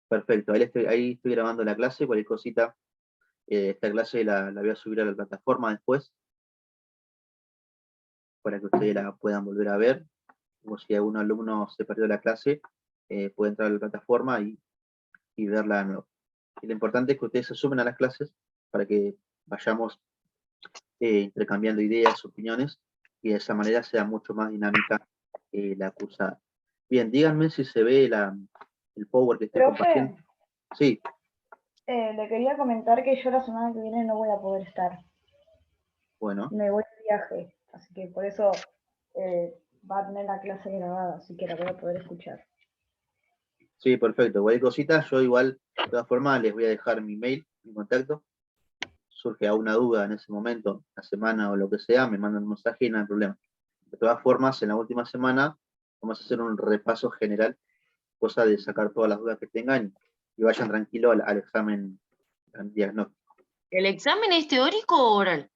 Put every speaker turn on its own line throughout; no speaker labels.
Perfecto, ahí estoy grabando la clase, cualquier cosita, esta clase la voy a subir a la plataforma después, para que ustedes la puedan volver a ver, como si algún alumno se perdió la clase, puede entrar a la plataforma y verla de nuevo. Y lo importante es que ustedes se sumen a las clases para que vayamos intercambiando ideas, opiniones, y de esa manera sea mucho más dinámica la cursada. Bien, díganme si se ve el power que estoy compartiendo.
Profe,
Sí.
le quería comentar que yo la semana que viene no voy a poder estar.
Bueno.
Me voy de viaje, así que por eso va a tener la clase grabada, así que la voy a poder escuchar.
Sí, perfecto. Cualquier cosita, yo igual, de todas formas, les voy a dejar mi mail, mi contacto. Surge alguna duda en ese momento, la semana o lo que sea, me mandan un mensaje y no hay problema. De todas formas, en la última semana vamos a hacer un repaso general, cosa de sacar todas las dudas que tengan y vayan tranquilos al examen diagnóstico.
¿El examen es teórico o oral?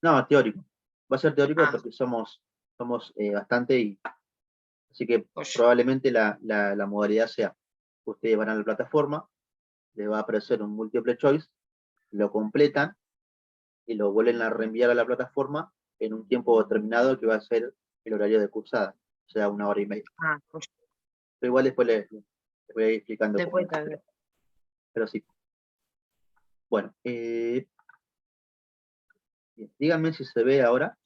No, teórico. Va a ser teórico porque somos bastante, así que probablemente la modalidad sea, ustedes van a la plataforma, les va a aparecer un multiple choice, lo completan y lo vuelven a reenviar a la plataforma en un tiempo determinado que va a ser el horario de cursada, o sea, 1 hora y media.
Pues.
Pero igual después les voy a ir explicando
después
cómo es. Pero sí. Bueno, bien, díganme si se ve ahora.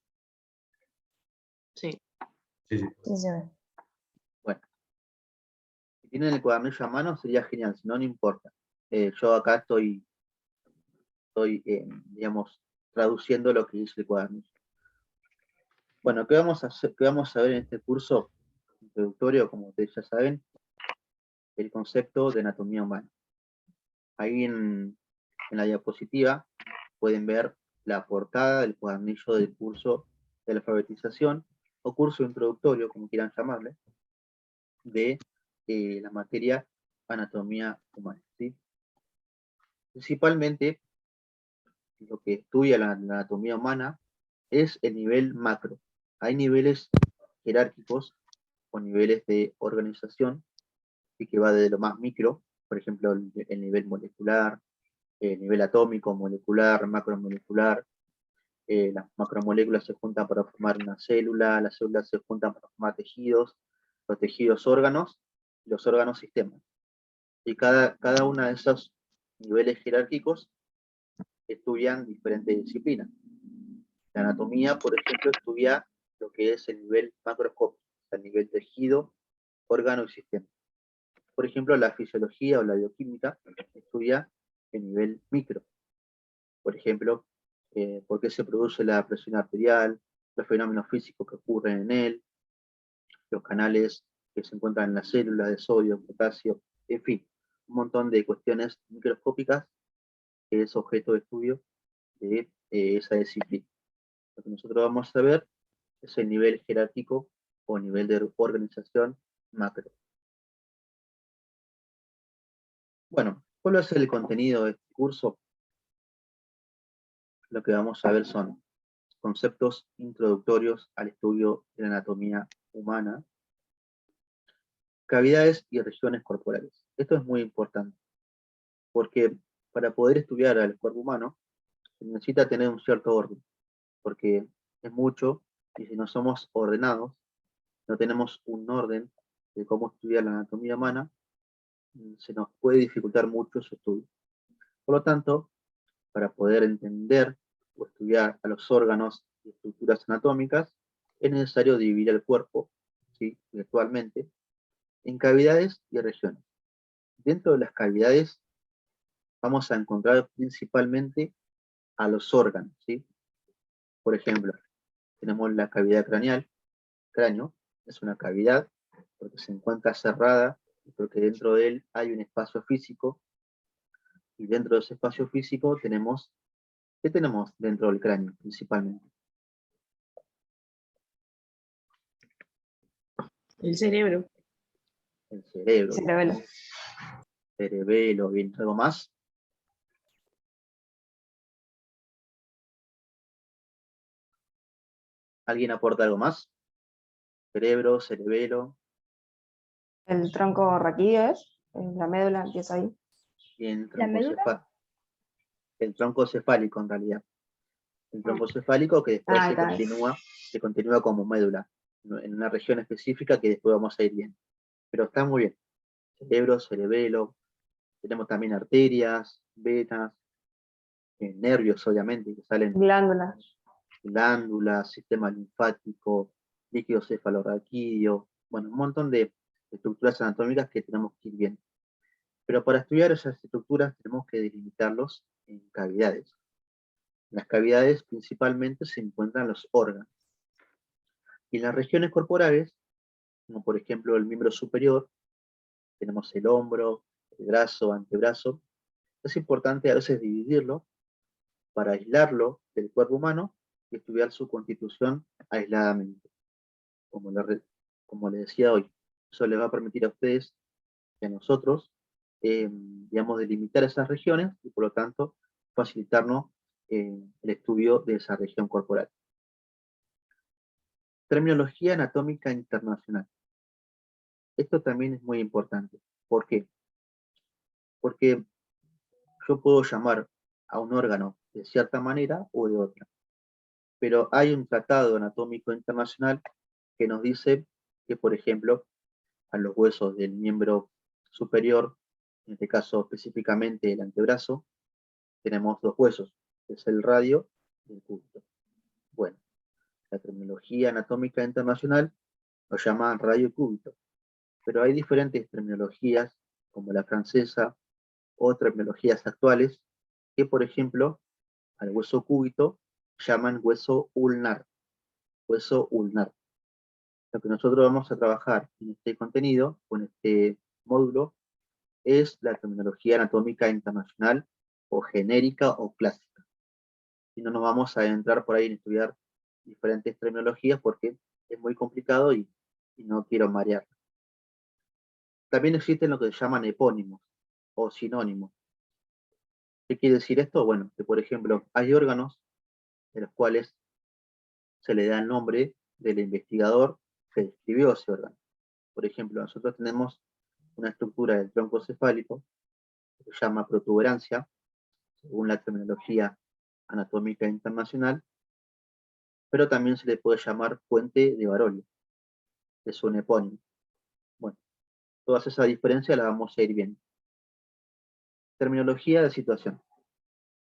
Sí.
Sí se ve.
Bueno, si tienen el cuadernillo a mano sería genial, si no, no importa. Yo acá estoy digamos, traduciendo lo que dice el cuadernillo. Bueno, ¿qué vamos a ver en este curso introductorio? Como ustedes ya saben, el concepto de anatomía humana. Ahí en la diapositiva pueden ver la portada del cuadernillo del curso de la alfabetización o curso introductorio, como quieran llamarle, de la materia anatomía humana. ¿Sí? Principalmente, lo que estudia la anatomía humana es el nivel macro. Hay niveles jerárquicos o niveles de organización y que va desde lo más micro, por ejemplo, el nivel molecular, el nivel atómico, molecular, macromolecular. Las macromoléculas se juntan para formar una célula, las células se juntan para formar tejidos, los tejidos órganos, y los órganos sistemas. Y cada uno de esos niveles jerárquicos estudian diferentes disciplinas. La anatomía, por ejemplo, estudia lo que es el nivel macroscópico, el nivel tejido, órgano y sistema. Por ejemplo, la fisiología o la bioquímica estudia el nivel micro. Por ejemplo, por qué se produce la presión arterial, los fenómenos físicos que ocurren en él, los canales que se encuentran en la célula de sodio, potasio, en fin, un montón de cuestiones microscópicas que es objeto de estudio de esa disciplina. Lo que nosotros vamos a ver es el nivel jerárquico o nivel de organización macro. Bueno, ¿cuál va a ser el contenido de este curso? Lo que vamos a ver son conceptos introductorios al estudio de la anatomía humana, cavidades y regiones corporales. Esto es muy importante, porque para poder estudiar al cuerpo humano se necesita tener un cierto orden, porque es mucho y si no somos ordenados, no tenemos un orden de cómo estudiar la anatomía humana, se nos puede dificultar mucho su estudio. Por lo tanto, para poder entender o estudiar a los órganos y estructuras anatómicas, es necesario dividir el cuerpo, ¿sí?, virtualmente, en cavidades y regiones. Dentro de las cavidades vamos a encontrar principalmente a los órganos, ¿sí? Por ejemplo, tenemos la cavidad craneal. Cráneo es una cavidad porque se encuentra cerrada y porque dentro de él hay un espacio físico, y dentro de ese espacio físico tenemos, ¿qué tenemos dentro del cráneo principalmente?
El cerebro.
El cerebro.
Cerebelo.
Cerebelo, bien. ¿Algo más? ¿Alguien aporta algo más? Cerebro, cerebelo.
El tronco raquídeo es.
La médula empieza ahí.
Y en
¿La médula?
el tronco cefálico en realidad. El tronco cefálico que después
Ah,
se
está.
continúa como médula, en una región específica que después vamos a ir viendo. Pero está muy bien. Cerebro, cerebelo, tenemos también arterias, venas, nervios obviamente, que salen
Glándulas.
glándulas, sistema linfático, líquido cefalorraquídeo, bueno, un montón de estructuras anatómicas que tenemos que ir viendo. Pero para estudiar esas estructuras tenemos que delimitarlos en cavidades. En las cavidades principalmente se encuentran los órganos. Y en las regiones corporales, como por ejemplo el miembro superior, tenemos el hombro, el brazo, antebrazo. Es importante a veces dividirlo para aislarlo del cuerpo humano y estudiar su constitución aisladamente. Como le decía hoy, eso les va a permitir a ustedes y a nosotros, digamos, delimitar esas regiones y por lo tanto facilitarnos el estudio de esa región corporal. Terminología anatómica internacional. Esto también es muy importante. ¿Por qué? Porque yo puedo llamar a un órgano de cierta manera o de otra. Pero hay un tratado anatómico internacional que nos dice que, por ejemplo, a los huesos del miembro superior, en este caso específicamente el antebrazo, tenemos dos huesos, que es el radio y el cúbito. Bueno, la terminología anatómica internacional lo llama radio y cúbito, pero hay diferentes terminologías, como la francesa, o terminologías actuales, que por ejemplo, al hueso cúbito llaman hueso ulnar, hueso ulnar. Lo que nosotros vamos a trabajar en este contenido, o en este módulo, es la terminología anatómica internacional, o genérica o clásica. Y no nos vamos a adentrar por ahí en estudiar diferentes terminologías porque es muy complicado y no quiero marear. También existen lo que se llaman epónimos o sinónimos. ¿Qué quiere decir esto? Bueno, que por ejemplo hay órganos de los cuales se le da el nombre del investigador que describió ese órgano. Por ejemplo, nosotros tenemos una estructura del tronco cefálico que se llama protuberancia, según la terminología anatómica internacional, pero también se le puede llamar puente de Barolio, que es un epónimo. Bueno, todas esas diferencias las vamos a ir viendo. Terminología de situación.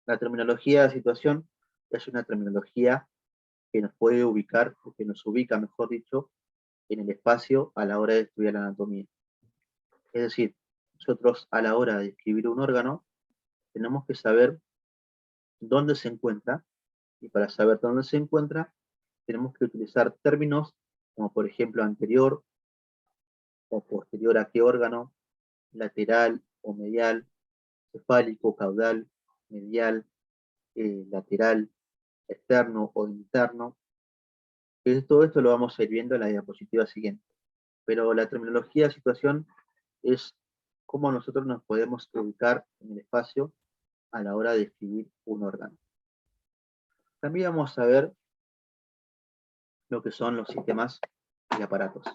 La terminología de situación es una terminología que nos puede ubicar, o que nos ubica, mejor dicho, en el espacio a la hora de estudiar la anatomía. Es decir, nosotros a la hora de describir un órgano, tenemos que saber dónde se encuentra, y para saber dónde se encuentra, tenemos que utilizar términos como por ejemplo anterior o posterior a qué órgano, lateral o medial, cefálico, caudal, medial, lateral, externo o interno. Todo esto lo vamos a ir viendo en la diapositiva siguiente. Pero la terminología de situación es cómo nosotros nos podemos ubicar en el espacio a la hora de describir un órgano. También vamos a ver lo que son los sistemas y aparatos.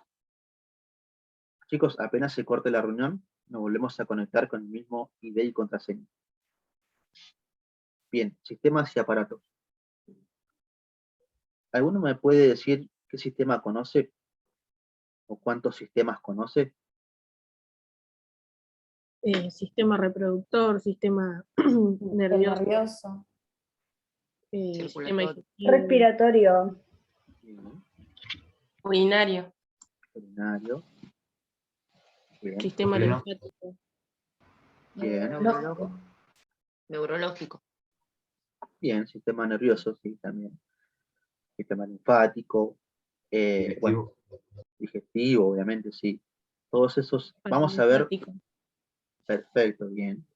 Chicos, apenas se corte la reunión, nos volvemos a conectar con el mismo ID y contraseña. Bien, sistemas y aparatos. ¿Alguno me puede decir qué sistema conoce? ¿O cuántos sistemas conoce?
Sistema reproductor, sistema
El
nervioso,
nervioso.
sistema digestivo,
Respiratorio.
Bien.
Urinario.
Urinario. Bien.
sistema
Endocrino.
linfático,
Bien.
Lógico.
Neurológico.
Bien, sistema nervioso, sí, también. Sistema linfático. Bueno, digestivo, obviamente, sí. Todos esos, vamos a ver,
paralinfático.
perfecto, bien.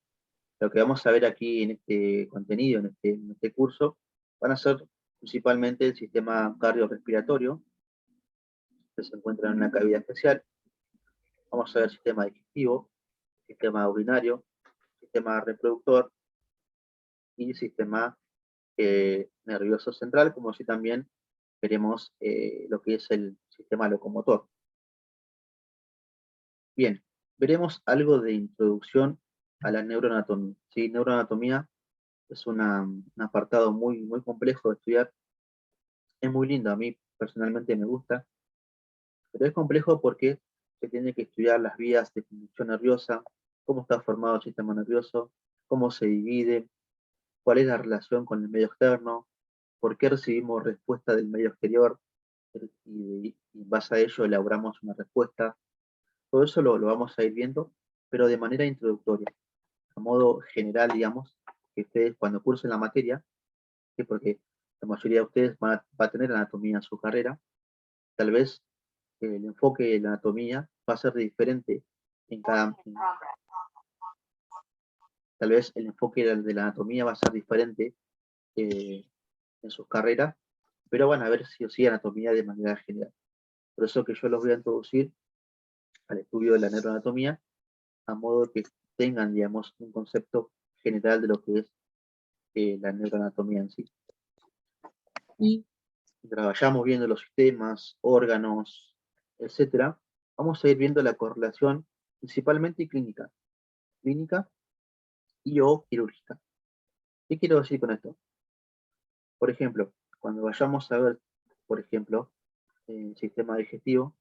Lo que vamos a ver aquí en este contenido, en este curso, van a ser principalmente el sistema cardiorrespiratorio, que se encuentra en una cavidad especial. Vamos a ver sistema digestivo, sistema urinario, sistema reproductor y sistema nervioso central, como si también veremos lo que es el sistema locomotor. Bien, veremos algo de introducción a la neuroanatomía. ¿Sí? Neuroanatomía es un apartado muy, muy complejo de estudiar. Es muy lindo, a mí personalmente me gusta, pero es complejo porque se tiene que estudiar las vías de conducción nerviosa, cómo está formado el sistema nervioso, cómo se divide, cuál es la relación con el medio externo, por qué recibimos respuesta del medio exterior, y en base a ello elaboramos una respuesta. Todo eso lo vamos a ir viendo, pero de manera introductoria, a modo general, digamos, que ustedes cuando cursen la materia, ¿sí? Porque la mayoría de ustedes va a tener anatomía en su carrera, tal vez el enfoque de la anatomía va a ser diferente en tal vez el enfoque de la anatomía va a ser diferente en sus carreras, pero van a ver sí o sí anatomía de manera general. Por eso que yo los voy a introducir al estudio de la neuroanatomía, a modo que tengan, digamos, un concepto general de lo que es la neuroanatomía en sí. Y mientras vayamos viendo los sistemas, órganos, etcétera, vamos a ir viendo la correlación principalmente clínica y o quirúrgica. ¿Qué quiero decir con esto? Por ejemplo, cuando vayamos a ver, por ejemplo, el sistema digestivo,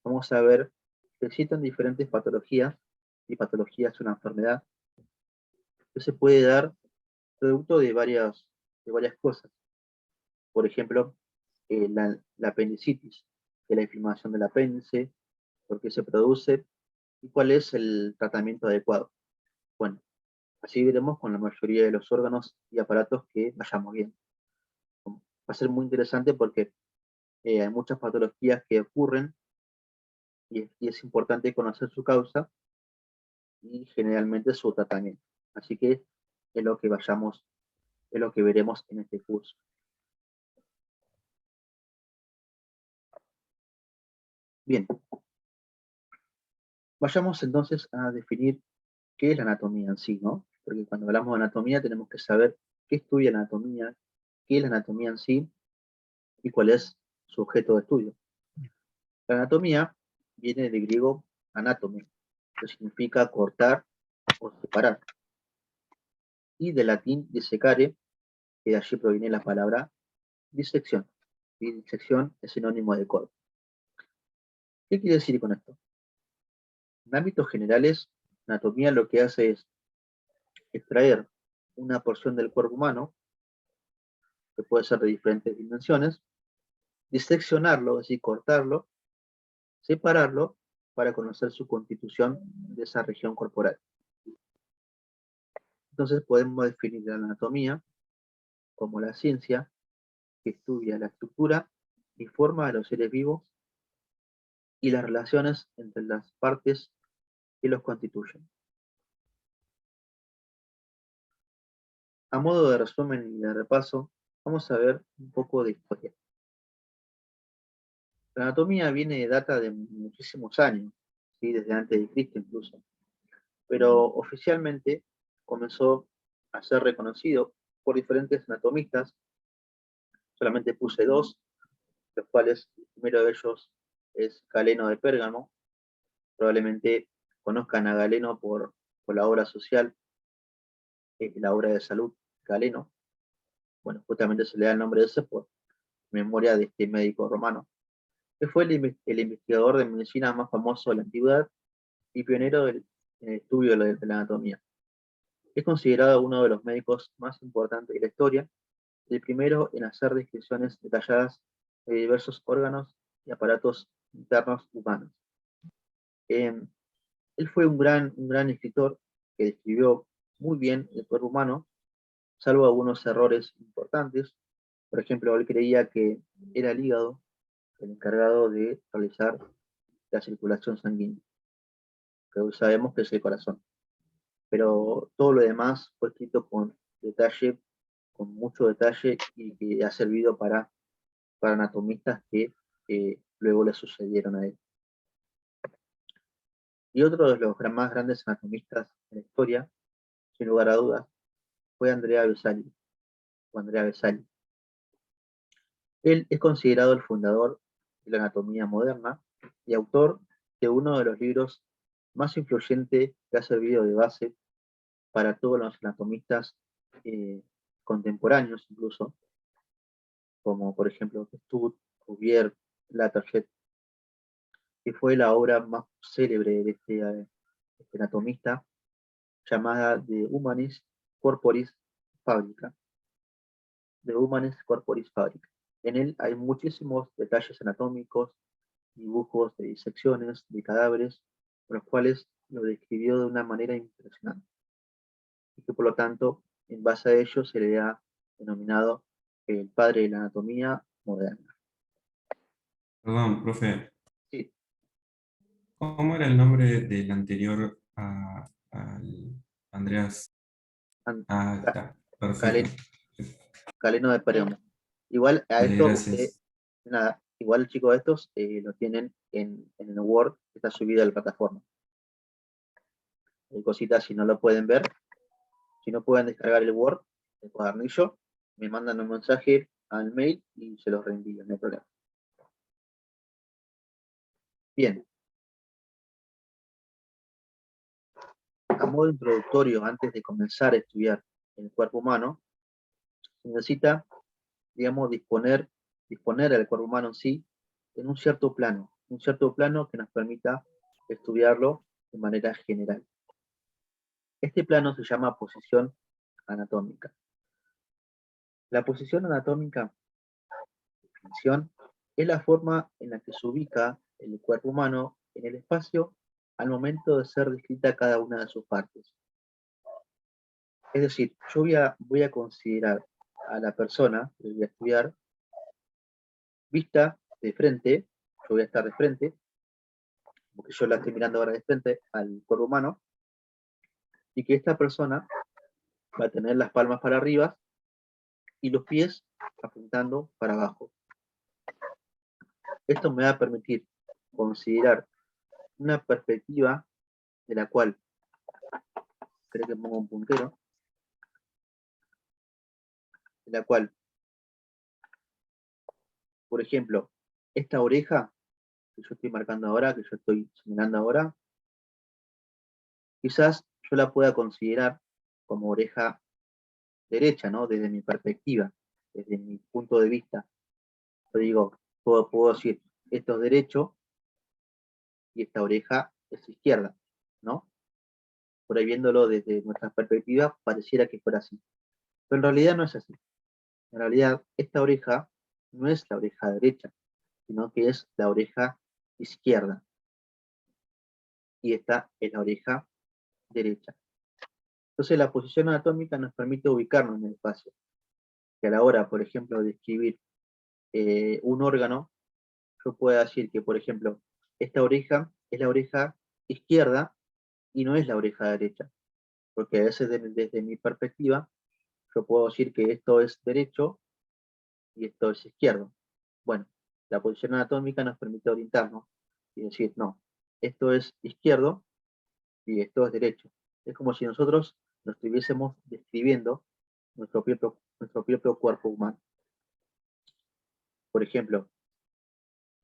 vamos a ver que existen diferentes patologías, y patología es una enfermedad que se puede dar producto de varias cosas. Por ejemplo, la apendicitis, que es la inflamación del apéndice, por qué se produce y cuál es el tratamiento adecuado. Bueno, así veremos con la mayoría de los órganos y aparatos que vayamos viendo. Va a ser muy interesante porque hay muchas patologías que ocurren y es importante conocer su causa y generalmente su tratamiento. Así que es lo que es lo que veremos en este curso. Bien, vayamos entonces a definir qué es la anatomía en sí, ¿no? Porque cuando hablamos de anatomía tenemos que saber qué estudia la anatomía, qué es la anatomía en sí y cuál es su objeto de estudio. La anatomía viene del griego anátome, que significa cortar o separar, y del latín disecare, que de allí proviene la palabra disección. Y disección es sinónimo de corte. ¿Qué quiere decir con esto? En ámbitos generales, la anatomía lo que hace es extraer una porción del cuerpo humano, que puede ser de diferentes dimensiones, diseccionarlo, es decir, cortarlo, separarlo, para conocer su constitución de esa región corporal. Entonces podemos definir la anatomía como la ciencia que estudia la estructura y forma de los seres vivos y las relaciones entre las partes que los constituyen. A modo de resumen y de repaso, vamos a ver un poco de historia. La anatomía data de muchísimos años, ¿sí? Desde antes de Cristo incluso, pero oficialmente comenzó a ser reconocido por diferentes anatomistas. Solamente puse dos, los cuales el primero de ellos es Galeno de Pérgamo. Probablemente conozcan a Galeno por la obra social, la obra de salud Galeno. Bueno, justamente se le da el nombre de ese por memoria de este médico romano, que fue el investigador de medicina más famoso de la antigüedad y pionero en el estudio de la anatomía. Es considerado uno de los médicos más importantes de la historia, el primero en hacer descripciones detalladas de diversos órganos y aparatos internos humanos. Él fue un gran escritor que describió muy bien el cuerpo humano, salvo algunos errores importantes. Por ejemplo, él creía que era el hígado el encargado de realizar la circulación sanguínea, que hoy sabemos que es el corazón. Pero todo lo demás fue escrito con detalle, con mucho detalle, y que ha servido para anatomistas que luego le sucedieron a él. Y otro de los más grandes anatomistas de la historia, sin lugar a dudas, fue Andrea Vesali, o Andrea Vesali. Él es considerado el fundador de la anatomía moderna y autor de uno de los libros más influyente que ha servido de base para todos los anatomistas contemporáneos incluso, como por ejemplo Stud, Cuvier, Laterjet, que fue la obra más célebre de este anatomista, llamada De Humanis Corporis Fabrica. De Humanis Corporis Fabrica. En él hay muchísimos detalles anatómicos, dibujos de disecciones de cadáveres, los cuales lo describió de una manera impresionante. Y que por lo tanto, en base a ello, se le ha denominado el padre de la anatomía moderna.
Perdón, profe.
Sí.
¿Cómo era el nombre del anterior al Andreas? Está, perfecto.
Galeno de Peremo. Igual a
Vale,
esto,
gracias.
nada, igual chicos estos lo tienen en el Word, que está subido a la plataforma. Hay cositas, si no lo pueden ver, si no pueden descargar el Word, el cuadernillo, me mandan un mensaje al mail y se los reenvío, no hay problema. Bien. A modo introductorio, antes de comenzar a estudiar el cuerpo humano, se necesita, digamos, disponer al cuerpo humano en sí en un cierto plano que nos permita estudiarlo de manera general. Este plano se llama posición anatómica. La posición anatómica, definición, es la forma en la que se ubica el cuerpo humano en el espacio al momento de ser descrita cada una de sus partes. Es decir, yo voy a considerar a la persona que voy a estudiar vista de frente, yo voy a estar de frente, porque yo la estoy mirando ahora de frente al cuerpo humano, y que esta persona va a tener las palmas para arriba y los pies apuntando para abajo. Esto me va a permitir considerar una perspectiva de la cual, creo que pongo un puntero, de la cual, por ejemplo, esta oreja que yo estoy marcando ahora, que yo estoy señalando ahora, quizás yo la pueda considerar como oreja derecha, ¿no? Desde mi perspectiva, desde mi punto de vista. Yo digo, puedo decir, esto es derecho y esta oreja es izquierda, ¿no? Por ahí viéndolo desde nuestra perspectiva, pareciera que fuera así. Pero en realidad no es así. En realidad, esta oreja no es la oreja derecha, sino que es la oreja izquierda. Y esta es la oreja derecha. Entonces, la posición anatómica nos permite ubicarnos en el espacio. Que a la hora, por ejemplo, de describir un órgano, yo puedo decir que, por ejemplo, esta oreja es la oreja izquierda y no es la oreja derecha. Porque a veces, desde mi perspectiva, yo puedo decir que esto es derecho y esto es izquierdo. Bueno, la posición anatómica nos permite orientarnos y decir, no, esto es izquierdo y esto es derecho. Es como si nosotros nos estuviésemos describiendo nuestro propio cuerpo humano. Por ejemplo,